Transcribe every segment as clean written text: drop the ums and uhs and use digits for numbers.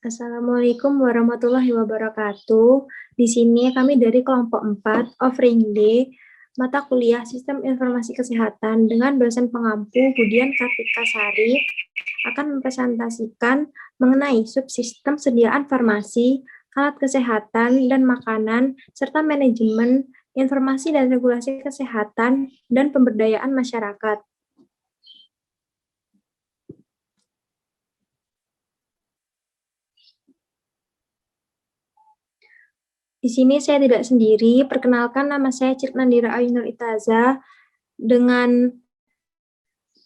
Assalamualaikum warahmatullahi wabarakatuh. Di sini kami dari kelompok 4, offering day, mata kuliah Sistem Informasi Kesehatan dengan dosen pengampu Budian Kartikasari akan mempresentasikan mengenai subsistem sediaan farmasi, alat kesehatan dan makanan, serta manajemen informasi dan regulasi kesehatan dan pemberdayaan masyarakat. Di sini saya tidak sendiri. Perkenalkan, nama saya Citnandira Ayunur Itaza. Dengan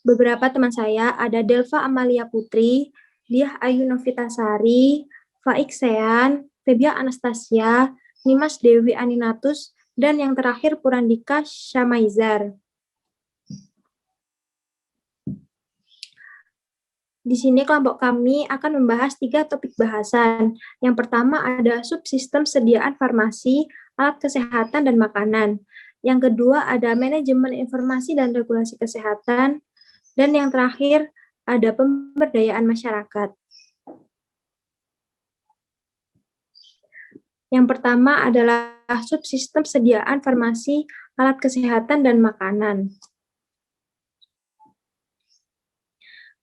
beberapa teman saya, ada Delva Amalia Putri, Diah Ayu Novitasari, Faik Sean, Febia Anastasia, Nimas Dewi Aninatus, dan yang terakhir Purandika Syamaizar. Di sini kelompok kami akan membahas 3 topik bahasan. Yang pertama ada subsistem sediaan farmasi, alat kesehatan, dan makanan. Yang kedua ada manajemen informasi dan regulasi kesehatan. Dan yang terakhir ada pemberdayaan masyarakat. Yang pertama adalah subsistem sediaan farmasi, alat kesehatan, dan makanan.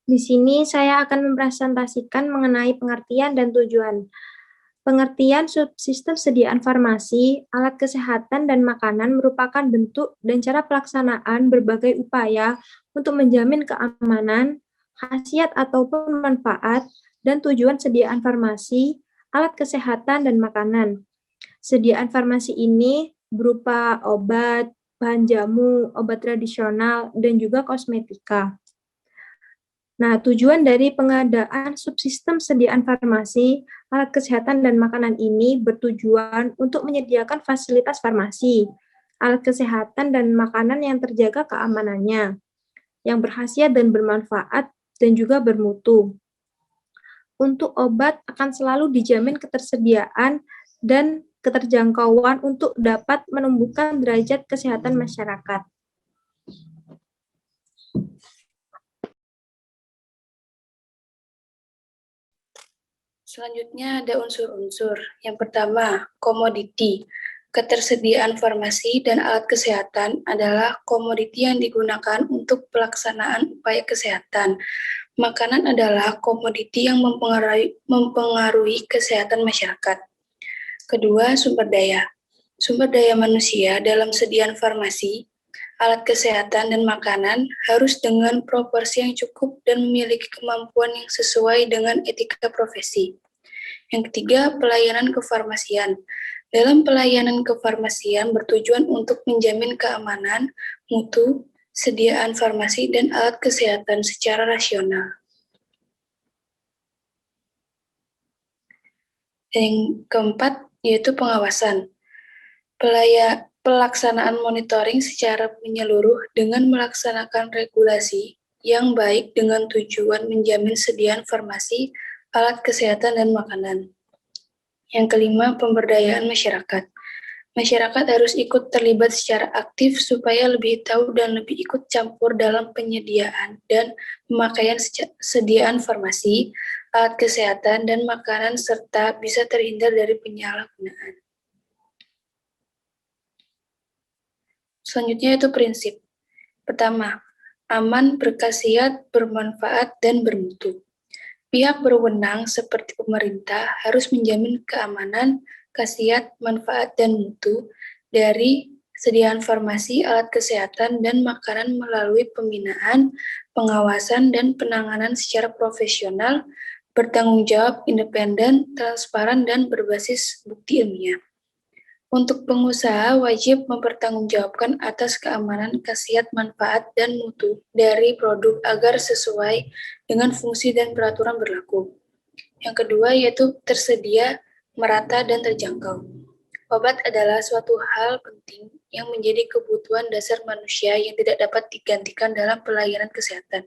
Di sini saya akan mempresentasikan mengenai pengertian dan tujuan. Pengertian subsistem sediaan farmasi, alat kesehatan, dan makanan merupakan bentuk dan cara pelaksanaan berbagai upaya untuk menjamin keamanan, khasiat ataupun manfaat, dan tujuan sediaan farmasi, alat kesehatan, dan makanan. Sediaan farmasi ini berupa obat, bahan jamu, obat tradisional, dan juga kosmetika. Nah, tujuan dari pengadaan subsistem sediaan farmasi, alat kesehatan, dan makanan ini bertujuan untuk menyediakan fasilitas farmasi, alat kesehatan, dan makanan yang terjaga keamanannya, yang berkhasiat dan bermanfaat, dan juga bermutu. Untuk obat akan selalu dijamin ketersediaan dan keterjangkauan untuk dapat menumbuhkan derajat kesehatan masyarakat. Selanjutnya ada unsur-unsur. Yang pertama, komoditi. Ketersediaan farmasi dan alat kesehatan adalah komoditi yang digunakan untuk pelaksanaan upaya kesehatan. Makanan adalah komoditi yang mempengaruhi kesehatan masyarakat. Kedua, sumber daya. Sumber daya manusia dalam sediaan farmasi, alat kesehatan, dan makanan harus dengan proporsi yang cukup dan memiliki kemampuan yang sesuai dengan etika profesi. Yang ketiga, pelayanan kefarmasian. Dalam pelayanan kefarmasian bertujuan untuk menjamin keamanan, mutu, sediaan farmasi, dan alat kesehatan secara rasional. Yang keempat, yaitu pengawasan. Pelaksanaan monitoring secara menyeluruh dengan melaksanakan regulasi yang baik dengan tujuan menjamin sediaan farmasi, alat kesehatan, dan makanan. Yang kelima, pemberdayaan masyarakat. Masyarakat harus ikut terlibat secara aktif supaya lebih tahu dan lebih ikut campur dalam penyediaan dan pemakaian sediaan farmasi, alat kesehatan, dan makanan, serta bisa terhindar dari penyalahgunaan. Selanjutnya itu prinsip. Pertama, aman, berkhasiat, bermanfaat, dan bermutu. Pihak berwenang seperti pemerintah harus menjamin keamanan, khasiat, manfaat, dan mutu dari sediaan farmasi, alat kesehatan, dan makanan melalui pembinaan, pengawasan, dan penanganan secara profesional, bertanggung jawab, independen, transparan, dan berbasis bukti ilmiah. Untuk pengusaha wajib mempertanggungjawabkan atas keamanan, khasiat, manfaat, dan mutu dari produk agar sesuai dengan fungsi dan peraturan berlaku. Yang kedua yaitu tersedia, merata, dan terjangkau. Obat adalah suatu hal penting yang menjadi kebutuhan dasar manusia yang tidak dapat digantikan dalam pelayanan kesehatan.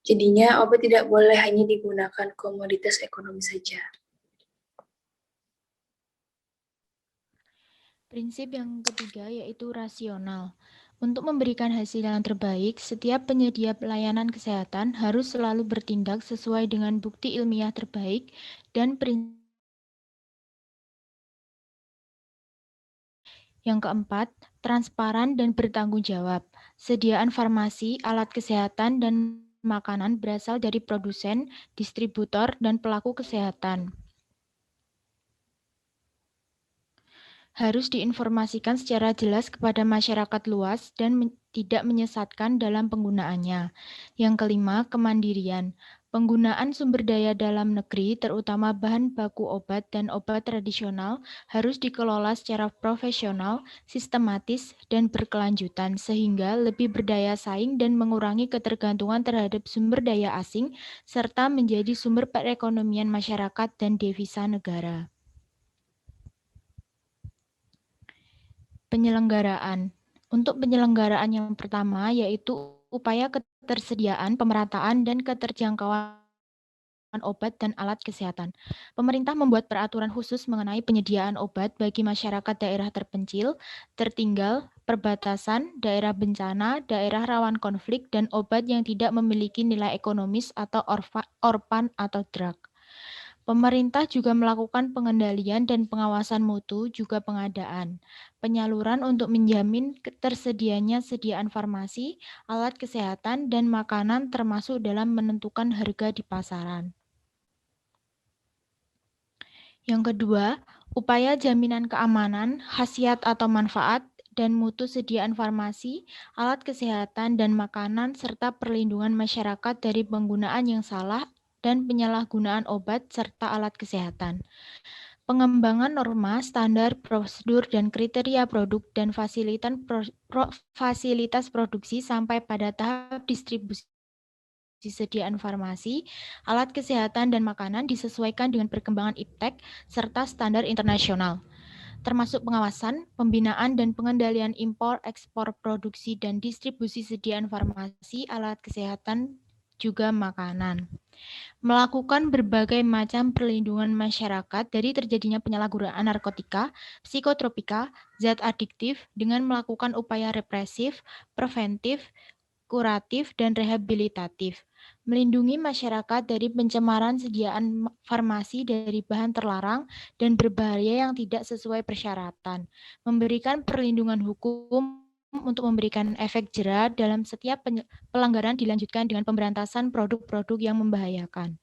Jadinya obat tidak boleh hanya digunakan komoditas ekonomi saja. Prinsip yang ketiga yaitu rasional. Untuk memberikan hasil yang terbaik, setiap penyedia pelayanan kesehatan harus selalu bertindak sesuai dengan bukti ilmiah terbaik dan prinsip. Yang keempat, transparan dan bertanggung jawab. Sediaan farmasi, alat kesehatan, dan makanan berasal dari produsen, distributor, dan pelaku kesehatan. Harus diinformasikan secara jelas kepada masyarakat luas dan tidak menyesatkan dalam penggunaannya. Yang kelima, kemandirian. Penggunaan sumber daya dalam negeri, terutama bahan baku obat dan obat tradisional, harus dikelola secara profesional, sistematis, dan berkelanjutan, sehingga lebih berdaya saing dan mengurangi ketergantungan terhadap sumber daya asing, serta menjadi sumber perekonomian masyarakat dan devisa negara. Penyelenggaraan. Untuk penyelenggaraan yang pertama yaitu upaya ketersediaan, pemerataan, dan keterjangkauan obat dan alat kesehatan. Pemerintah membuat peraturan khusus mengenai penyediaan obat bagi masyarakat daerah terpencil, tertinggal, perbatasan, daerah bencana, daerah rawan konflik, dan obat yang tidak memiliki nilai ekonomis atau orphan atau drug. Pemerintah juga melakukan pengendalian dan pengawasan mutu, juga pengadaan, penyaluran untuk menjamin ketersediaannya sediaan farmasi, alat kesehatan, dan makanan termasuk dalam menentukan harga di pasaran. Yang kedua, upaya jaminan keamanan, khasiat atau manfaat, dan mutu sediaan farmasi, alat kesehatan, dan makanan, serta perlindungan masyarakat dari penggunaan yang salah dan penyalahgunaan obat serta alat kesehatan. Pengembangan norma, standar, prosedur, dan kriteria produk dan fasilitas produksi sampai pada tahap distribusi disediaan farmasi, alat kesehatan, dan makanan disesuaikan dengan perkembangan iptek serta standar internasional, termasuk pengawasan, pembinaan, dan pengendalian impor, ekspor, produksi, dan distribusi sediaan farmasi, alat kesehatan, juga makanan. Melakukan berbagai macam perlindungan masyarakat dari terjadinya penyalahgunaan narkotika, psikotropika, zat adiktif dengan melakukan upaya represif, preventif, kuratif, dan rehabilitatif. Melindungi masyarakat dari pencemaran sediaan farmasi dari bahan terlarang dan berbahaya yang tidak sesuai persyaratan. Memberikan perlindungan hukum untuk memberikan efek jera dalam setiap pelanggaran dilanjutkan dengan pemberantasan produk-produk yang membahayakan.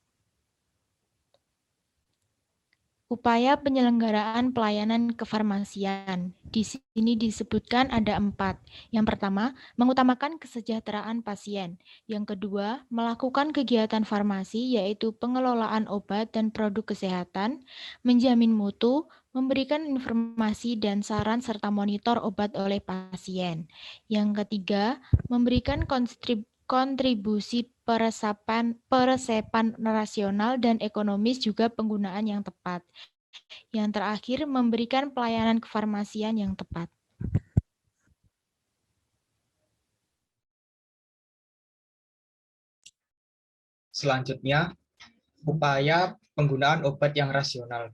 Upaya penyelenggaraan pelayanan kefarmasian. Di sini disebutkan ada 4. Yang pertama, mengutamakan kesejahteraan pasien. Yang kedua, melakukan kegiatan farmasi yaitu pengelolaan obat dan produk kesehatan, menjamin mutu, memberikan informasi dan saran serta monitor obat oleh pasien. Yang ketiga, memberikan kontribusi peresapan rasional dan ekonomis juga penggunaan yang tepat. Yang terakhir, memberikan pelayanan kefarmasian yang tepat. Selanjutnya, upaya penggunaan obat yang rasional.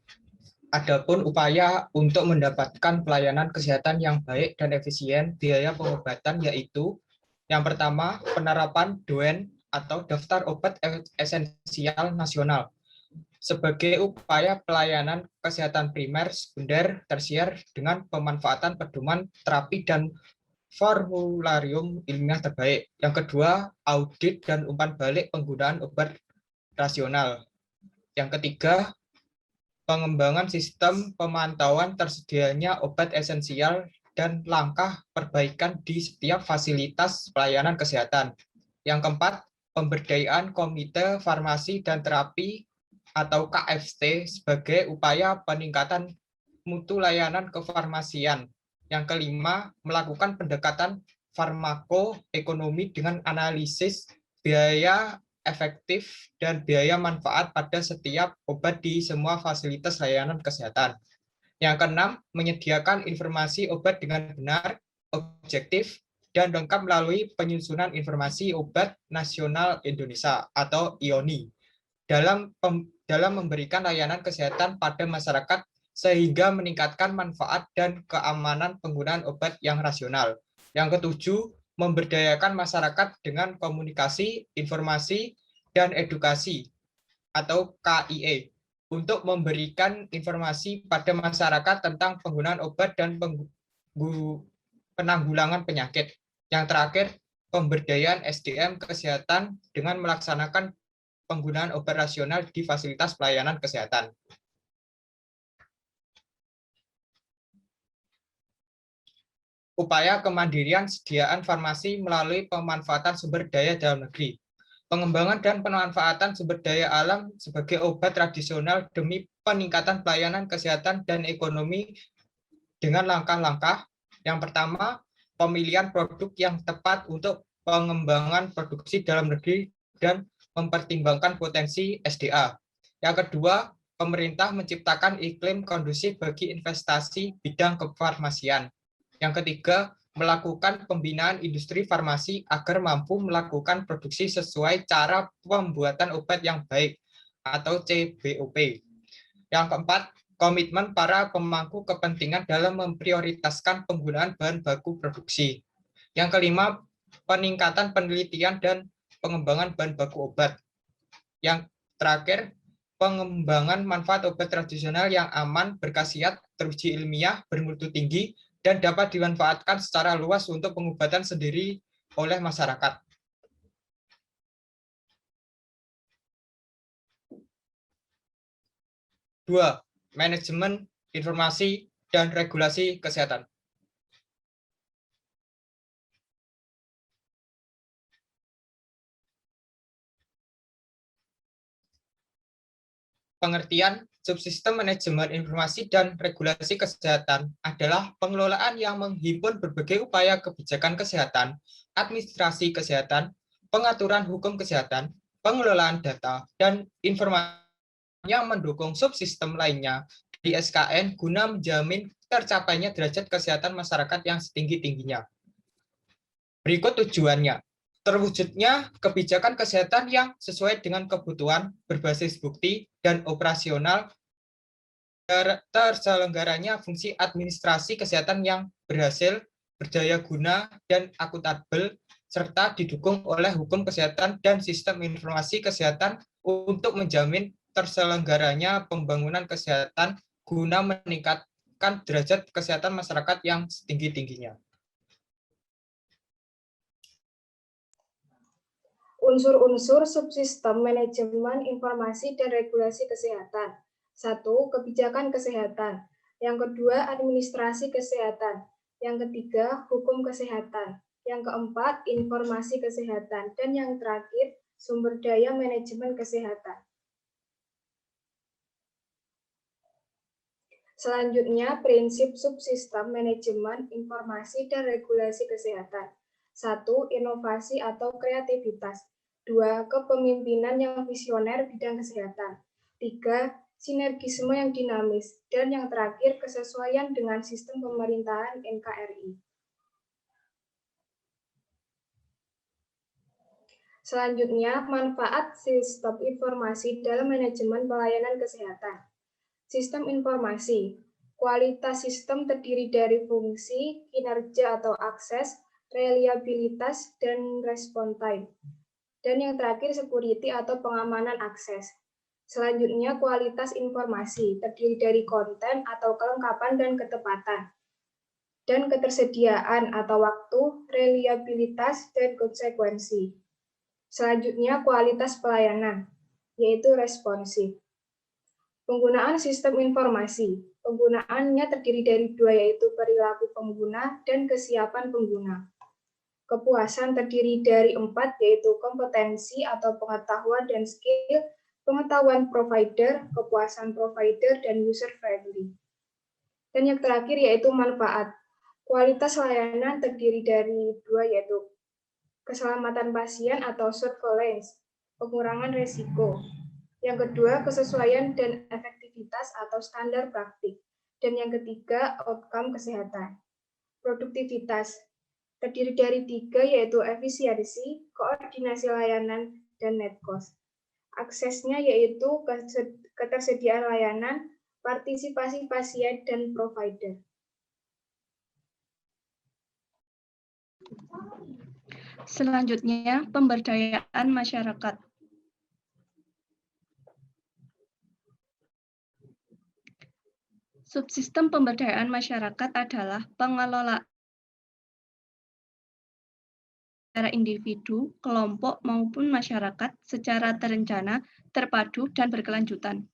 Adapun upaya untuk mendapatkan pelayanan kesehatan yang baik dan efisien biaya pengobatan yaitu yang pertama, penerapan DOEN atau Daftar Obat Esensial Nasional sebagai upaya pelayanan kesehatan primer, sekunder, tersier dengan pemanfaatan pedoman terapi dan formularium ilmiah terbaik. Yang kedua, audit dan umpan balik penggunaan obat rasional. Yang ketiga, pengembangan sistem pemantauan tersedianya obat esensial dan langkah perbaikan di setiap fasilitas pelayanan kesehatan. Yang keempat, pemberdayaan Komite Farmasi dan Terapi atau KFT sebagai upaya peningkatan mutu layanan kefarmasian. Yang kelima, melakukan pendekatan farmakoekonomi dengan analisis biaya efektif dan biaya manfaat pada setiap obat di semua fasilitas layanan kesehatan. Yang keenam, menyediakan informasi obat dengan benar, objektif, dan lengkap melalui penyusunan informasi obat nasional Indonesia atau IONI dalam memberikan layanan kesehatan pada masyarakat sehingga meningkatkan manfaat dan keamanan penggunaan obat yang rasional. Yang ketujuh, memberdayakan masyarakat dengan komunikasi, informasi, dan edukasi atau KIE untuk memberikan informasi pada masyarakat tentang penggunaan obat dan penanggulangan penyakit. Yang terakhir, pemberdayaan SDM kesehatan dengan melaksanakan penggunaan obat rasional di fasilitas pelayanan kesehatan. Upaya kemandirian sediaan farmasi melalui pemanfaatan sumber daya dalam negeri. Pengembangan dan pemanfaatan sumber daya alam sebagai obat tradisional demi peningkatan pelayanan kesehatan dan ekonomi dengan langkah-langkah. Yang pertama, pemilihan produk yang tepat untuk pengembangan produksi dalam negeri dan mempertimbangkan potensi SDA. Yang kedua, pemerintah menciptakan iklim kondusif bagi investasi bidang kefarmasian. Yang ketiga, melakukan pembinaan industri farmasi agar mampu melakukan produksi sesuai cara pembuatan obat yang baik atau CBOP. Yang keempat, komitmen para pemangku kepentingan dalam memprioritaskan penggunaan bahan baku produksi. Yang kelima, peningkatan penelitian dan pengembangan bahan baku obat. Yang terakhir, pengembangan manfaat obat tradisional yang aman, berkhasiat, teruji ilmiah, bermutu tinggi, dan dapat dimanfaatkan secara luas untuk pengobatan sendiri oleh masyarakat. Dua, manajemen informasi dan regulasi kesehatan. Pengertian subsistem manajemen informasi dan regulasi kesehatan adalah pengelolaan yang menghimpun berbagai upaya kebijakan kesehatan, administrasi kesehatan, pengaturan hukum kesehatan, pengelolaan data, dan informasi yang mendukung subsistem lainnya di SKN guna menjamin tercapainya derajat kesehatan masyarakat yang setinggi-tingginya. Berikut tujuannya. Terwujudnya kebijakan kesehatan yang sesuai dengan kebutuhan, berbasis bukti, dan operasional, terselenggaranya fungsi administrasi kesehatan yang berhasil, berdaya guna, dan akuntabel, serta didukung oleh hukum kesehatan dan sistem informasi kesehatan untuk menjamin terselenggaranya pembangunan kesehatan guna meningkatkan derajat kesehatan masyarakat yang setinggi-tingginya. Unsur-unsur subsistem manajemen informasi dan regulasi kesehatan. 1. Kebijakan kesehatan. Yang kedua, administrasi kesehatan. Yang ketiga, hukum kesehatan. Yang keempat, informasi kesehatan. Dan yang terakhir, sumber daya manajemen kesehatan. Selanjutnya, prinsip subsistem manajemen informasi dan regulasi kesehatan. 1. Inovasi atau kreativitas. 2. Kepemimpinan yang visioner bidang kesehatan. 3. Sinergisme yang dinamis. Dan yang terakhir, kesesuaian dengan sistem pemerintahan NKRI. Selanjutnya, manfaat sistem informasi dalam manajemen pelayanan kesehatan. Sistem informasi. Kualitas sistem terdiri dari fungsi, kinerja atau akses, reliabilitas, dan respon time. Dan yang terakhir, security atau pengamanan akses. Selanjutnya, kualitas informasi terdiri dari konten atau kelengkapan dan ketepatan. Dan ketersediaan atau waktu, reliabilitas, dan konsekuensi. Selanjutnya, kualitas pelayanan, yaitu responsif. Penggunaan sistem informasi. Penggunaannya terdiri dari dua, yaitu perilaku pengguna dan kesiapan pengguna. Kepuasan terdiri dari 4, yaitu kompetensi atau pengetahuan dan skill, pengetahuan provider, kepuasan provider, dan user friendly. Dan yang terakhir yaitu manfaat. Kualitas layanan terdiri dari 2, yaitu keselamatan pasien atau surveillance, pengurangan risiko. Yang kedua, kesesuaian dan efektivitas atau standar praktik. Dan yang ketiga, outcome kesehatan. Produktivitas terdiri dari 3, yaitu efisiensi, koordinasi layanan, dan net cost. Aksesnya yaitu ketersediaan layanan, partisipasi pasien, dan provider. Selanjutnya, pemberdayaan masyarakat. Subsistem pemberdayaan masyarakat adalah pengelolaan secara individu, kelompok, maupun masyarakat secara terencana, terpadu, dan berkelanjutan.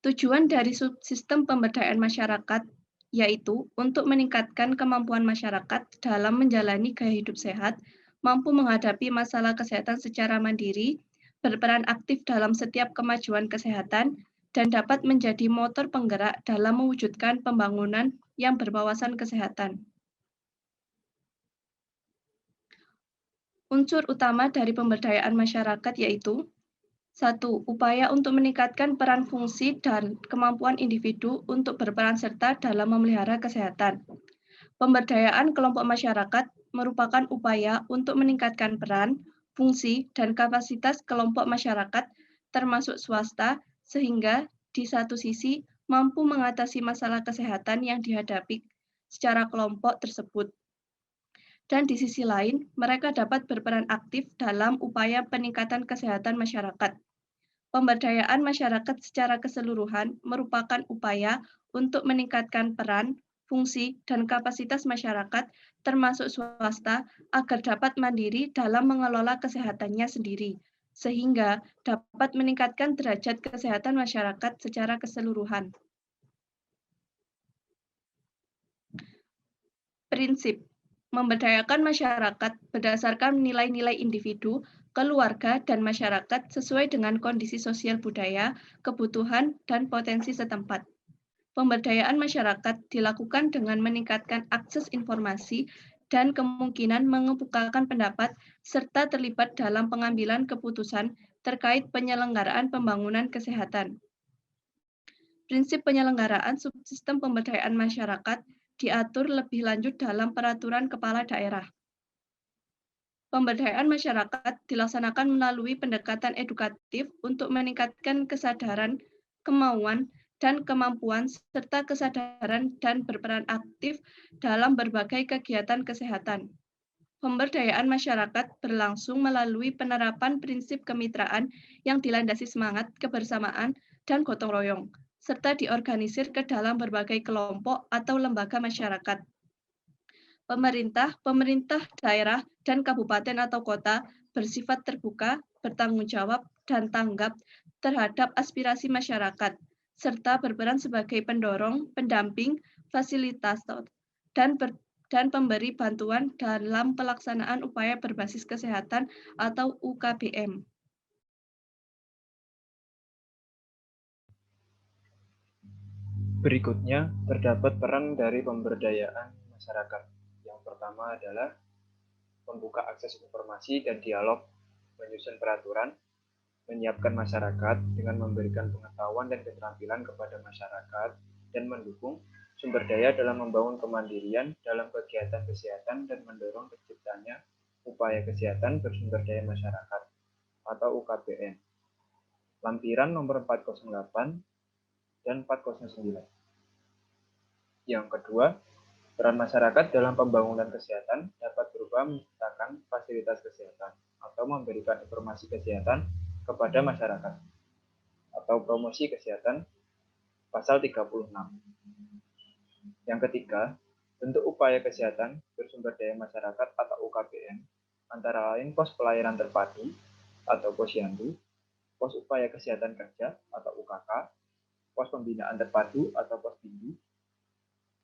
Tujuan dari subsistem pemberdayaan masyarakat yaitu untuk meningkatkan kemampuan masyarakat dalam menjalani gaya hidup sehat, mampu menghadapi masalah kesehatan secara mandiri, berperan aktif dalam setiap kemajuan kesehatan, dan dapat menjadi motor penggerak dalam mewujudkan pembangunan yang berwawasan kesehatan. Unsur utama dari pemberdayaan masyarakat yaitu 1. Upaya untuk meningkatkan peran fungsi dan kemampuan individu untuk berperan serta dalam memelihara kesehatan. Pemberdayaan kelompok masyarakat merupakan upaya untuk meningkatkan peran, fungsi, dan kapasitas kelompok masyarakat termasuk swasta sehingga di satu sisi mampu mengatasi masalah kesehatan yang dihadapi secara kelompok tersebut. Dan di sisi lain, mereka dapat berperan aktif dalam upaya peningkatan kesehatan masyarakat. Pemberdayaan masyarakat secara keseluruhan merupakan upaya untuk meningkatkan peran, fungsi, dan kapasitas masyarakat, termasuk swasta, agar dapat mandiri dalam mengelola kesehatannya sendiri, sehingga dapat meningkatkan derajat kesehatan masyarakat secara keseluruhan. Prinsip memberdayakan masyarakat berdasarkan nilai-nilai individu, keluarga, dan masyarakat sesuai dengan kondisi sosial budaya, kebutuhan, dan potensi setempat. Pemberdayaan masyarakat dilakukan dengan meningkatkan akses informasi dan kemungkinan mengemukakan pendapat serta terlibat dalam pengambilan keputusan terkait penyelenggaraan pembangunan kesehatan. Prinsip penyelenggaraan subsistem pemberdayaan masyarakat diatur lebih lanjut dalam peraturan kepala daerah. Pemberdayaan masyarakat dilaksanakan melalui pendekatan edukatif untuk meningkatkan kesadaran, kemauan, dan kemampuan, serta kesadaran dan berperan aktif dalam berbagai kegiatan kesehatan. Pemberdayaan masyarakat berlangsung melalui penerapan prinsip kemitraan yang dilandasi semangat, kebersamaan, dan gotong royong, serta diorganisir ke dalam berbagai kelompok atau lembaga masyarakat. Pemerintah daerah, dan kabupaten atau kota bersifat terbuka, bertanggung jawab, dan tanggap terhadap aspirasi masyarakat, serta berperan sebagai pendorong, pendamping, fasilitator, dan pemberi bantuan dalam pelaksanaan upaya berbasis kesehatan atau UKBM. Berikutnya, terdapat peran dari pemberdayaan masyarakat. Yang pertama adalah membuka akses informasi dan dialog, menyusun peraturan, menyiapkan masyarakat dengan memberikan pengetahuan dan keterampilan kepada masyarakat, dan mendukung sumber daya dalam membangun kemandirian dalam kegiatan kesehatan dan mendorong terciptanya upaya kesehatan bersumber daya masyarakat atau UKBM. Lampiran nomor 408 dan 409. Yang kedua, peran masyarakat dalam pembangunan kesehatan dapat berupa menciptakan fasilitas kesehatan atau memberikan informasi kesehatan kepada masyarakat atau promosi kesehatan pasal 36. Yang ketiga, bentuk upaya kesehatan bersumber daya masyarakat atau UKBM antara lain pos pelayanan terpadu atau posyandu, pos upaya kesehatan kerja atau UKK, pos pembinaan terpadu atau pospindu,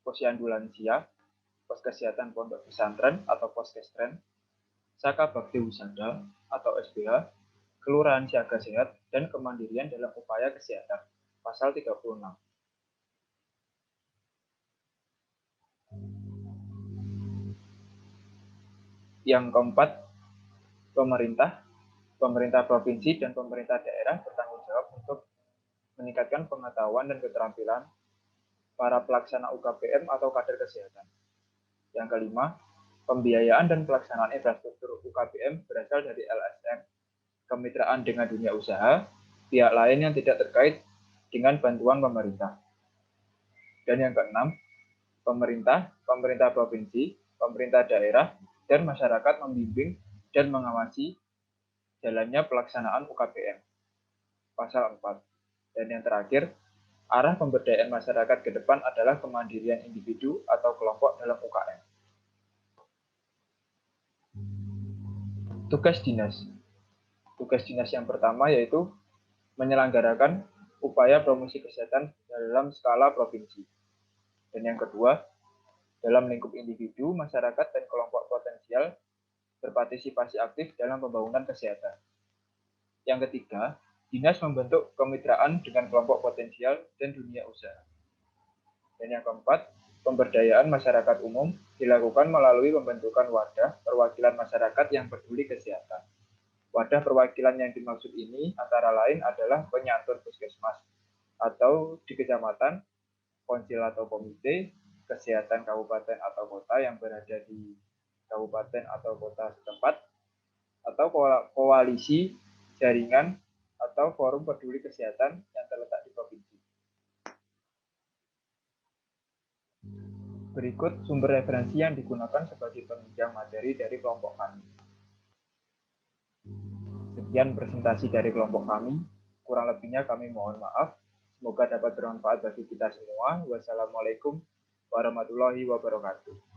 posyandu lansia, pos kesehatan pondok pesantren atau poskestren, Saka Bakti Wisada atau SBH, kelurahan siaga sehat, dan kemandirian dalam upaya kesehatan, pasal 36. Yang keempat, pemerintah provinsi dan pemerintah daerah bertanggung jawab untuk meningkatkan pengetahuan dan keterampilan para pelaksana UKBM atau kader kesehatan. Yang kelima, pembiayaan dan pelaksanaan infrastruktur UKBM berasal dari LSM, kemitraan dengan dunia usaha, pihak lain yang tidak terkait dengan bantuan pemerintah. Dan yang keenam, pemerintah provinsi, pemerintah daerah, dan masyarakat membimbing dan mengawasi jalannya pelaksanaan UKBM. Pasal 4. Dan yang terakhir, arah pemberdayaan masyarakat ke depan adalah kemandirian individu atau kelompok dalam UKM. Tugas dinas. Tugas dinas yang pertama yaitu menyelenggarakan upaya promosi kesehatan dalam skala provinsi. Dan yang kedua, dalam lingkup individu, masyarakat, dan kelompok potensial berpartisipasi aktif dalam pembangunan kesehatan. Yang ketiga, dinas membentuk kemitraan dengan kelompok potensial dan dunia usaha. Dan yang keempat, pemberdayaan masyarakat umum dilakukan melalui pembentukan wadah perwakilan masyarakat yang peduli kesehatan. Wadah perwakilan yang dimaksud ini antara lain adalah penyantun puskesmas atau di kecamatan, konsil atau komite, kesehatan kabupaten atau kota yang berada di kabupaten atau kota setempat, atau koalisi, jaringan, atau forum peduli kesehatan yang terletak di provinsi. Berikut sumber referensi yang digunakan sebagai penunjang materi dari kelompok kami. Sekian presentasi dari kelompok kami. Kurang lebihnya kami mohon maaf. Semoga dapat bermanfaat bagi kita semua. Wassalamualaikum warahmatullahi wabarakatuh.